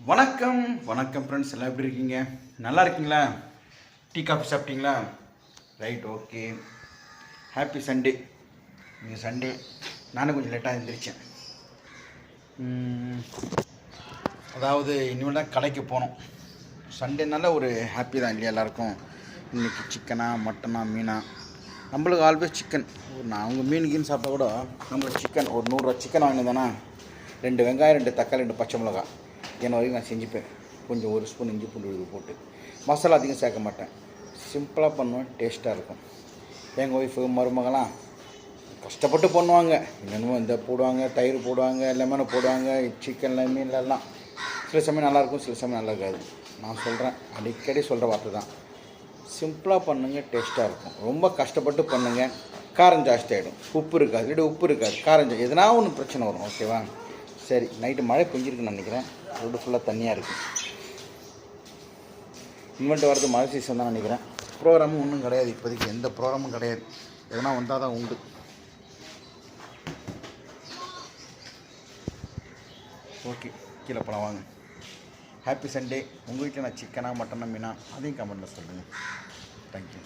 வணக்கம் வணக்கம் ஃப்ரெண்ட்ஸ், எல்லாம் எப்படி இருக்கீங்க? நல்லா இருக்கீங்களா? டீ காஃபி சாப்பிட்டீங்களா? Right, okay. Happy Sunday. இன்றைக்கி சண்டே, நானும் கொஞ்சம் லேட்டாக எழுந்திரிச்சேன். அதாவது இனிமேல் தான் கடைக்கு போகணும். சண்டேனால ஒரு ஹாப்பி தான் இல்லையா எல்லாருக்கும்? இன்றைக்கி சிக்கனா மட்டனா மீனா? நம்மளுக்கு ஆல்வேஸ் சிக்கன். நான் அவங்க மீனுக்குன்னு சாப்பிட்டா கூட நம்மளுக்கு சிக்கன். ஒரு 100 ரூபா சிக்கன் வாங்கினதானா 2 வெங்காயம் 2 தக்காளி 2 பச்சை மிளகாய் என்ன வரைக்கும் நான் செஞ்சுப்பேன். கொஞ்சம் 1 ஸ்பூன் இஞ்சி பூண்டு விழுது போட்டு மசாலா அதிகம் சேர்க்க மாட்டேன். சிம்பிளாக பண்ணுவேன், டேஸ்ட்டாக இருக்கும். எங்கள் ஒய்ஃபு மருமகளாம் கஷ்டப்பட்டு பண்ணுவாங்க. என்னென்னமோ இந்த போடுவாங்க, தயிர் போடுவாங்க, லெமனை போடுவாங்க, சிக்கனில் மீன்லாம். சில சமயம் நல்லாயிருக்கும், சில சமயம் நல்லா இருக்காது. நான் சொல்கிறேன், அடிக்கடி சொல்கிற வார்த்தை தான், சிம்பிளாக பண்ணுங்கள், டேஸ்ட்டாக இருக்கும். ரொம்ப கஷ்டப்பட்டு பண்ணுங்கள், காரம் ஜாஸ்தி ஆகிடும். உப்பு இருக்காது, இல்லை உப்பு இருக்காது, காரம் எதனா ஒன்று பிரச்சனை வரும். ஓகேவா? சரி, நைட்டு மழை பெஞ்சிருக்குன்னு நினைக்கிறேன். ரோடு ஃபுல்லாக தண்ணியாக இருக்குது. இன்வெர்ட் வரது மழை சீசன் தான் நினைக்கிறேன். ப்ரோக்ராமும் ஒன்றும் கிடையாது, இப்போதைக்கு எந்த ப்ரோக்ராமும் கிடையாது. எதனா வந்தால் தான் உண்டு. ஓகே, கீழே போகலாம் வாங்க. Happy Sunday. உங்கள் வீட்டில் நான் சிக்கனா மட்டனா மீனா அதையும் கமெண்ட்டில் சொல்லுங்கள். தேங்க்யூ.